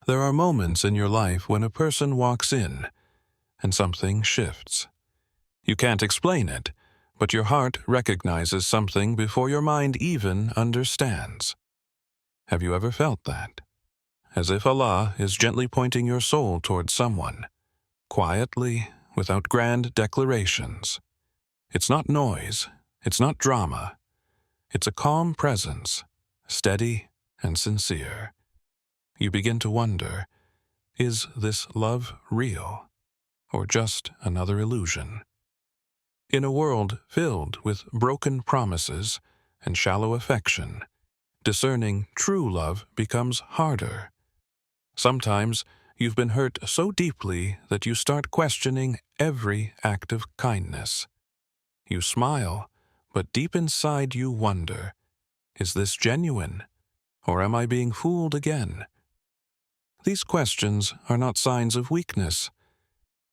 There are moments in your life when a person walks in and something shifts. You can't explain it, but your heart recognizes something before your mind even understands. Have you ever felt that? As if Allah is gently pointing your soul towards someone, quietly, without grand declarations. It's not noise, it's not drama. It's a calm presence, steady and sincere. You begin to wonder, is this love real, or just another illusion? In a world filled with broken promises and shallow affection, discerning true love becomes harder. Sometimes you've been hurt so deeply that you start questioning every act of kindness. You smile, but deep inside you wonder, is this genuine, or am I being fooled again? These questions are not signs of weakness.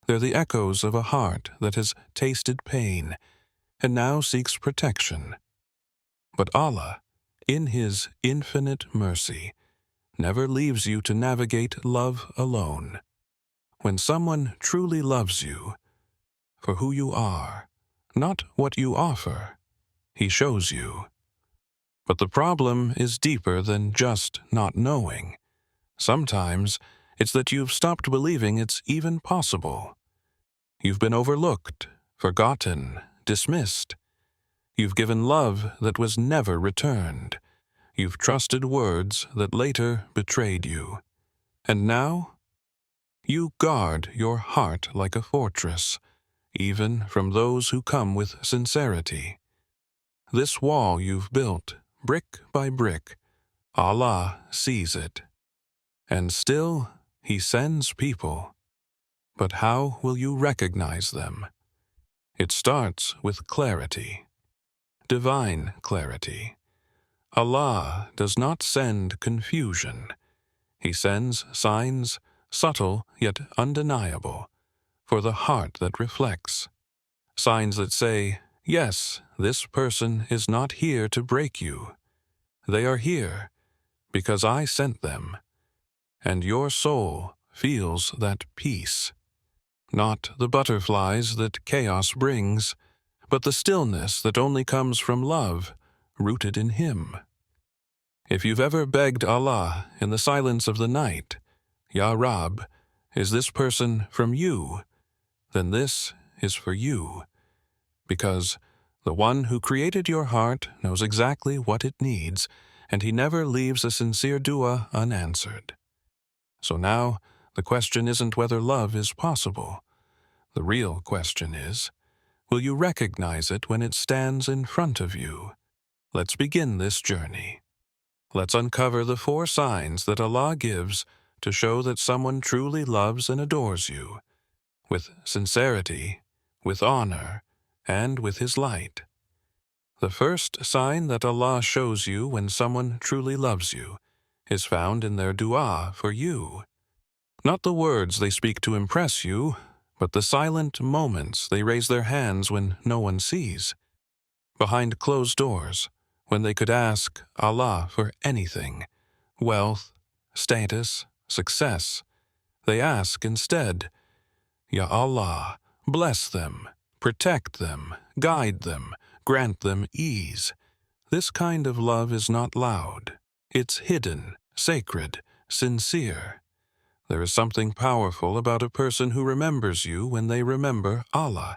They're the echoes of a heart that has tasted pain and now seeks protection. But Allah, in His infinite mercy, never leaves you to navigate love alone. When someone truly loves you for who you are, not what you offer, He shows you. But the problem is deeper than just not knowing. Sometimes it's that you've stopped believing it's even possible. You've been overlooked, forgotten, dismissed. You've given love that was never returned. You've trusted words that later betrayed you. And now, you guard your heart like a fortress, even from those who come with sincerity. This wall you've built, brick by brick, Allah sees it. And still, He sends people. But how will you recognize them? It starts with clarity, divine clarity. Allah does not send confusion. He sends signs, subtle yet undeniable, for the heart that reflects. Signs that say, yes, this person is not here to break you. They are here because I sent them. And your soul feels that peace. Not the butterflies that chaos brings, but the stillness that only comes from love, rooted in Him. If you've ever begged Allah in the silence of the night, Ya Rab, is this person from you? Then this is for you, because the one who created your heart knows exactly what it needs, and He never leaves a sincere dua unanswered. So now, the question isn't whether love is possible. The real question is, will you recognize it when it stands in front of you? Let's begin this journey. Let's uncover the 4 signs that Allah gives to show that someone truly loves and adores you, with sincerity, with honor, and with His light. The first sign that Allah shows you when someone truly loves you is found in their dua for you. Not the words they speak to impress you, but the silent moments they raise their hands when no one sees. Behind closed doors, when they could ask Allah for anything, wealth, status, success, they ask instead, Ya Allah, bless them, protect them, guide them, grant them ease. This kind of love is not loud. It's hidden, sacred, sincere. There is something powerful about a person who remembers you when they remember Allah,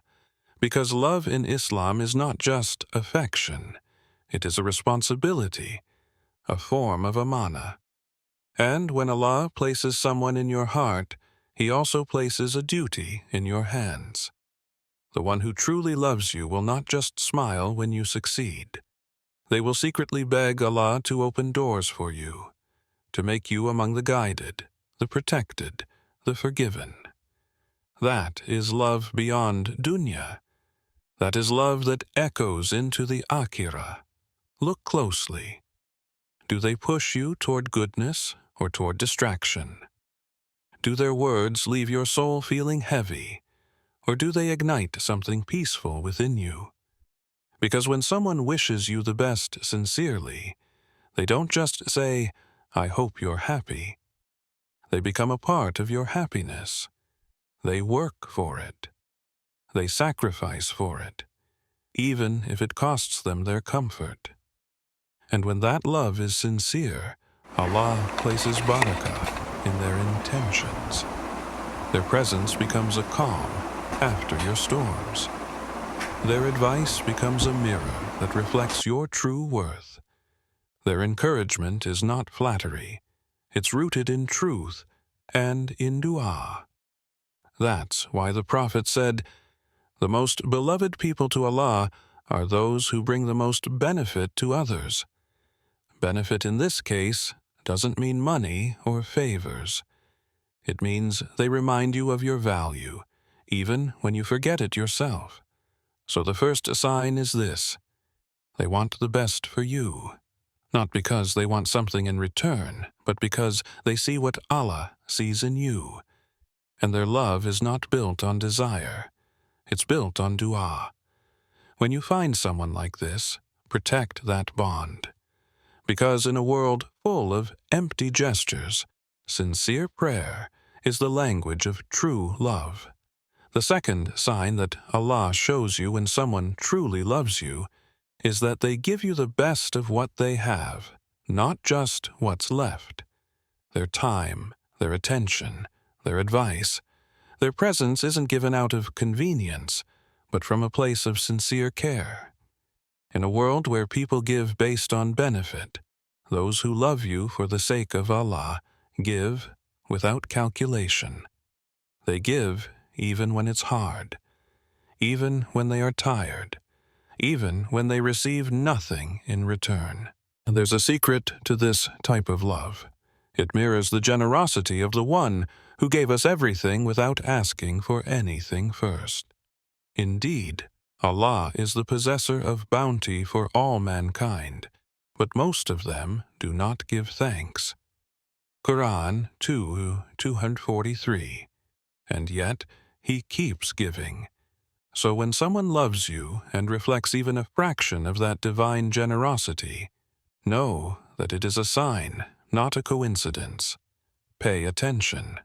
because love in Islam is not just affection. It is a responsibility, a form of amana. And when Allah places someone in your heart, He also places a duty in your hands. The one who truly loves you will not just smile when you succeed. They will secretly beg Allah to open doors for you, to make you among the guided, the protected, the forgiven. That is love beyond dunya. That is love that echoes into the akhirah. Look closely. Do they push you toward goodness or toward distraction? Do their words leave your soul feeling heavy, or do they ignite something peaceful within you? Because when someone wishes you the best sincerely, they don't just say, I hope you're happy. They become a part of your happiness. They work for it. They sacrifice for it, even if it costs them their comfort. And when that love is sincere, Allah places barakah in their intentions. Their presence becomes a calm after your storms. Their advice becomes a mirror that reflects your true worth. Their encouragement is not flattery. It's rooted in truth and in dua. That's why the Prophet said, "The most beloved people to Allah are those who bring the most benefit to others." Benefit in this case doesn't mean money or favors. It means they remind you of your value, even when you forget it yourself. So the first sign is this: they want the best for you. Not because they want something in return, but because they see what Allah sees in you. And their love is not built on desire. It's built on dua. When you find someone like this, protect that bond. Because in a world full of empty gestures, sincere prayer is the language of true love. The second sign that Allah shows you when someone truly loves you is that they give you the best of what they have, not just what's left. Their time, their attention, their advice. Their presence isn't given out of convenience, but from a place of sincere care. In a world where people give based on benefit, those who love you for the sake of Allah give without calculation. They give even when it's hard, even when they are tired, even when they receive nothing in return. And there's a secret to this type of love. It mirrors the generosity of the One who gave us everything without asking for anything first. Indeed, Allah is the possessor of bounty for all mankind, but most of them do not give thanks. Quran 2:243. And yet, He keeps giving. So when someone loves you and reflects even a fraction of that divine generosity, know that it is a sign, not a coincidence. Pay attention.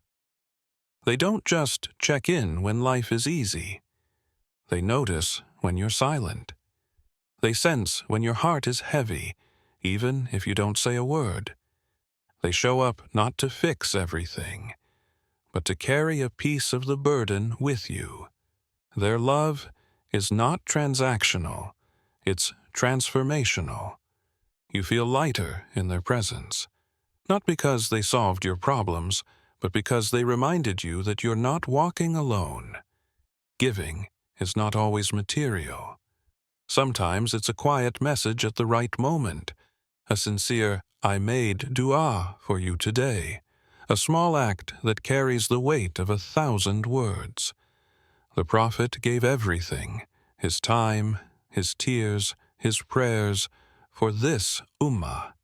They don't just check in when life is easy. They notice when you're silent. They sense when your heart is heavy, even if you don't say a word. They show up not to fix everything, but to carry a piece of the burden with you. Their love is not transactional, it's transformational. You feel lighter in their presence, not because they solved your problems, but because they reminded you that you're not walking alone. Giving is not always material. Sometimes it's a quiet message at the right moment, a sincere, "I made dua for you today," a small act that carries the weight of 1,000 words. The Prophet gave everything, his time, his tears, his prayers, for this ummah.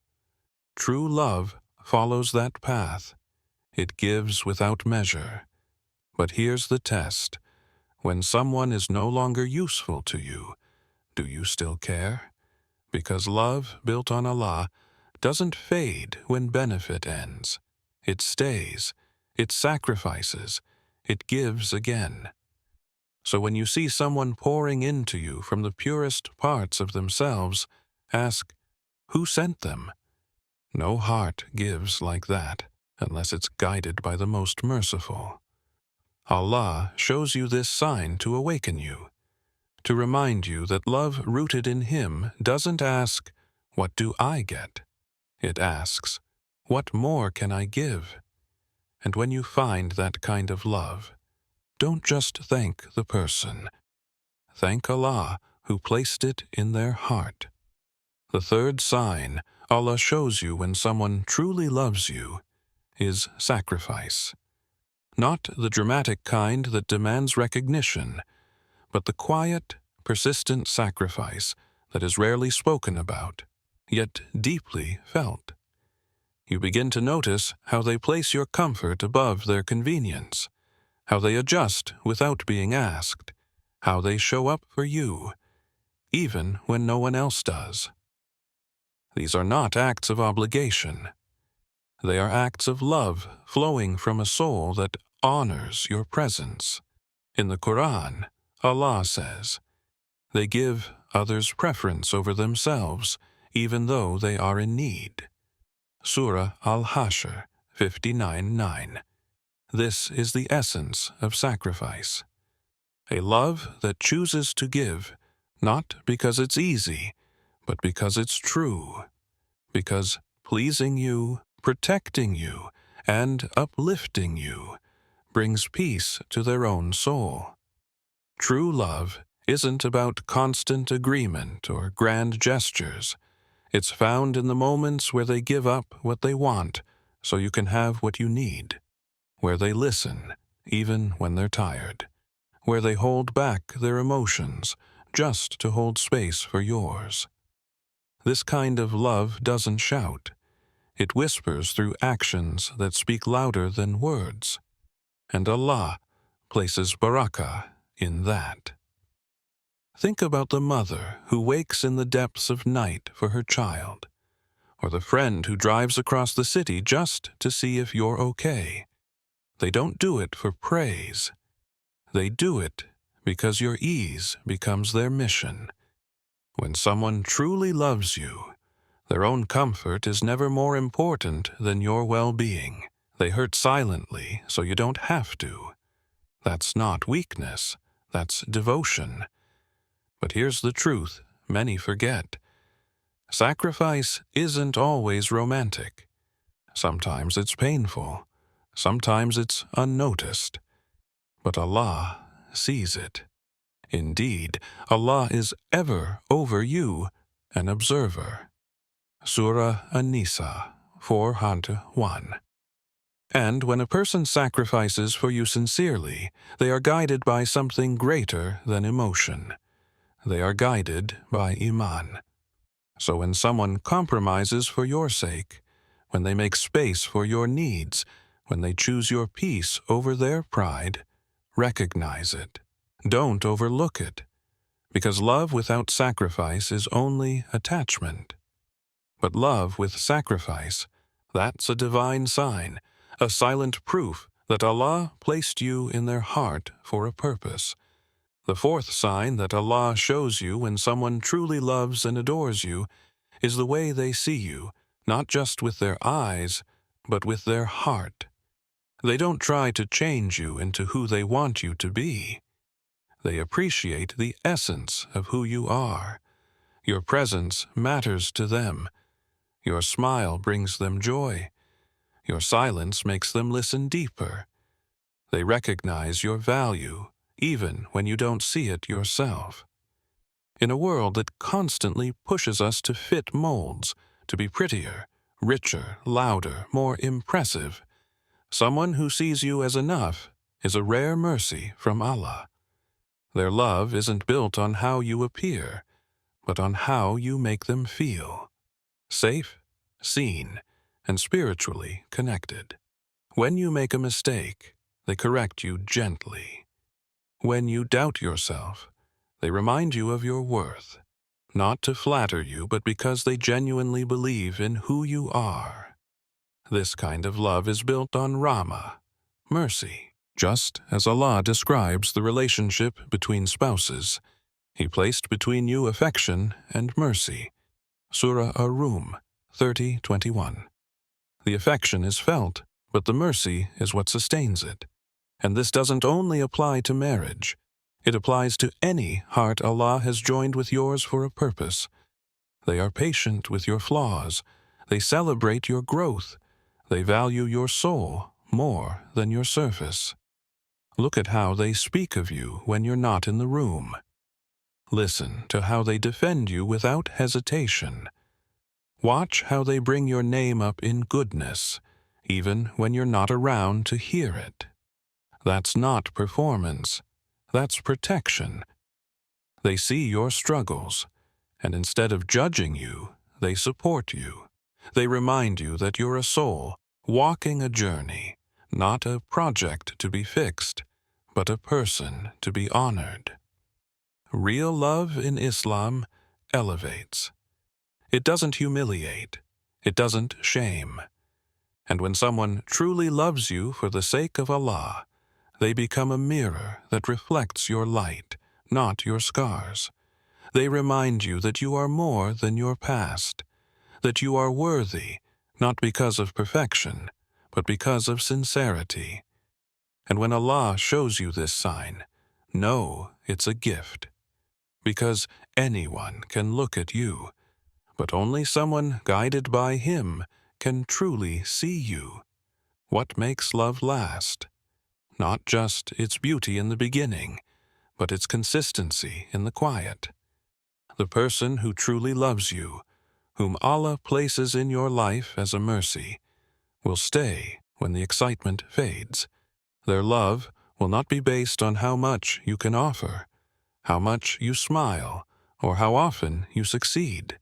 True love follows that path. It gives without measure. But here's the test. When someone is no longer useful to you, do you still care? Because love built on Allah doesn't fade when benefit ends. It stays. It sacrifices. It gives again. So when you see someone pouring into you from the purest parts of themselves, ask, who sent them? No heart gives like that, unless it's guided by the most merciful. Allah shows you this sign to awaken you, to remind you that love rooted in Him doesn't ask, "What do I get?" It asks, "What more can I give?" And when you find that kind of love, don't just thank the person. Thank Allah who placed it in their heart. The third sign Allah shows you when someone truly loves you is sacrifice. Not the dramatic kind that demands recognition, but the quiet, persistent sacrifice that is rarely spoken about, yet deeply felt. You begin to notice how they place your comfort above their convenience, how they adjust without being asked, how they show up for you, even when no one else does. These are not acts of obligation. They are acts of love flowing from a soul that honors your presence. In the Quran, Allah says, "They give others preference over themselves, even though they are in need." Surah Al-Hashr 59:9. This is the essence of sacrifice. A love that chooses to give, not because it's easy, but because it's true. Because pleasing you, protecting you, and uplifting you brings peace to their own soul. True love isn't about constant agreement or grand gestures. It's found in the moments where they give up what they want so you can have what you need, where they listen, even when they're tired, where they hold back their emotions just to hold space for yours. This kind of love doesn't shout. It whispers through actions that speak louder than words. And Allah places barakah in that. Think about the mother who wakes in the depths of night for her child, or the friend who drives across the city just to see if you're okay. They don't do it for praise. They do it because your ease becomes their mission. When someone truly loves you, their own comfort is never more important than your well-being. They hurt silently so you don't have to. That's not weakness, that's devotion. But here's the truth many forget. Sacrifice isn't always romantic. Sometimes it's painful. Sometimes it's unnoticed. But Allah sees it. Indeed, Allah is ever over you, an observer. Surah An-Nisa 401. And when a person sacrifices for you sincerely, they are guided by something greater than emotion. They are guided by Iman. So when someone compromises for your sake, when they make space for your needs, when they choose your peace over their pride, recognize it. Don't overlook it, because love without sacrifice is only attachment. But love with sacrifice, that's a divine sign, a silent proof that Allah placed you in their heart for a purpose. The fourth sign that Allah shows you when someone truly loves and adores you is the way they see you, not just with their eyes, but with their heart. They don't try to change you into who they want you to be. They appreciate the essence of who you are. Your presence matters to them. Your smile brings them joy. Your silence makes them listen deeper. They recognize your value, even when you don't see it yourself. In a world that constantly pushes us to fit molds, to be prettier, richer, louder, more impressive, someone who sees you as enough is a rare mercy from Allah. Their love isn't built on how you appear, but on how you make them feel. Safe, seen, and spiritually connected. When you make a mistake, they correct you gently. When you doubt yourself, they remind you of your worth, not to flatter you, but because they genuinely believe in who you are. This kind of love is built on Rahmah, mercy. Just as Allah describes the relationship between spouses, He placed between you affection and mercy. Surah Ar-Rum 30:21. The affection is felt, but the mercy is what sustains it. And this doesn't only apply to marriage. It applies to any heart Allah has joined with yours for a purpose. They are patient with your flaws. They celebrate your growth. They value your soul more than your surface. Look at how they speak of you when you're not in the room. Listen to how they defend you without hesitation. Watch how they bring your name up in goodness, even when you're not around to hear it. That's not performance. That's protection. They see your struggles, and instead of judging you, they support you. They remind you that you're a soul walking a journey, not a project to be fixed, but a person to be honored. Real love in Islam elevates. It doesn't humiliate. It doesn't shame. And when someone truly loves you for the sake of Allah, they become a mirror that reflects your light, not your scars. They remind you that you are more than your past, that you are worthy, not because of perfection, but because of sincerity. And when Allah shows you this sign, know it's a gift, because anyone can look at you, but only someone guided by Him can truly see you. What makes love last? Not just its beauty in the beginning, but its consistency in the quiet. The person who truly loves you, whom Allah places in your life as a mercy, will stay when the excitement fades. Their love will not be based on how much you can offer, how much you smile, or how often you succeed.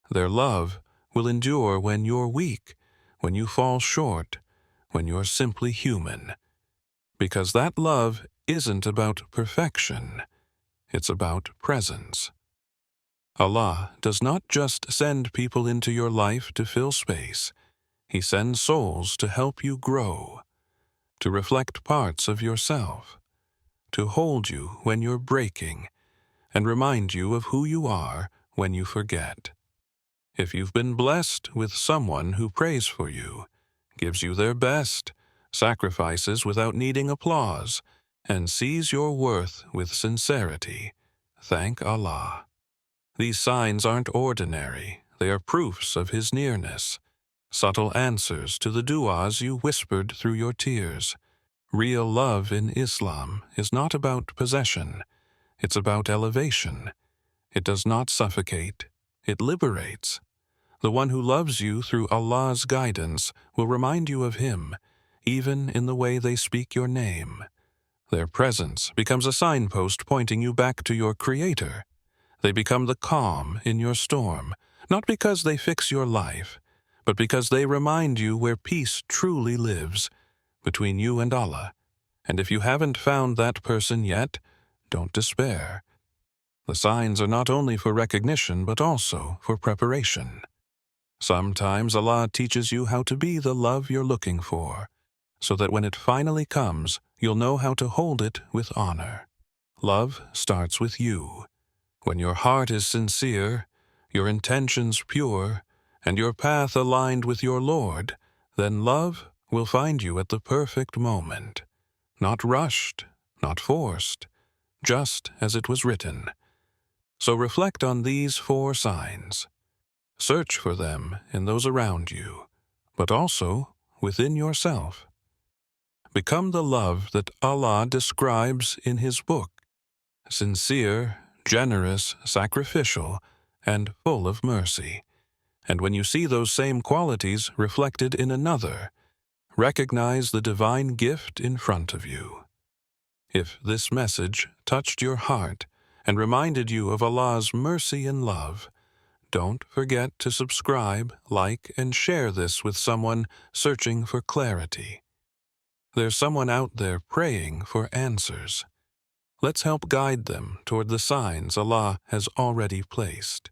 Their love will endure when you're weak, when you fall short, when you're simply human. Because that love isn't about perfection, it's about presence. Allah does not just send people into your life to fill space. He sends souls to help you grow, to reflect parts of yourself, to hold you when you're breaking, and remind you of who you are when you forget. If you've been blessed with someone who prays for you, gives you their best, sacrifices without needing applause, and sees your worth with sincerity, thank Allah. These signs aren't ordinary, they are proofs of His nearness, subtle answers to the du'as you whispered through your tears. Real love in Islam is not about possession, it's about elevation. It does not suffocate, it liberates. The one who loves you through Allah's guidance will remind you of Him, even in the way they speak your name. Their presence becomes a signpost pointing you back to your Creator. They become the calm in your storm, not because they fix your life, but because they remind you where peace truly lives, between you and Allah. And if you haven't found that person yet, don't despair. The signs are not only for recognition, but also for preparation. Sometimes Allah teaches you how to be the love you're looking for, so that when it finally comes, you'll know how to hold it with honor. Love starts with you. When your heart is sincere, your intentions pure, and your path aligned with your Lord, then love will find you at the perfect moment. Not rushed, not forced, just as it was written. So reflect on these 4 signs. Search for them in those around you, but also within yourself. Become the love that Allah describes in His book, sincere, generous, sacrificial, and full of mercy. And when you see those same qualities reflected in another, recognize the divine gift in front of you. If this message touched your heart and reminded you of Allah's mercy and love, don't forget to subscribe, like, and share this with someone searching for clarity. There's someone out there praying for answers. Let's help guide them toward the signs Allah has already placed.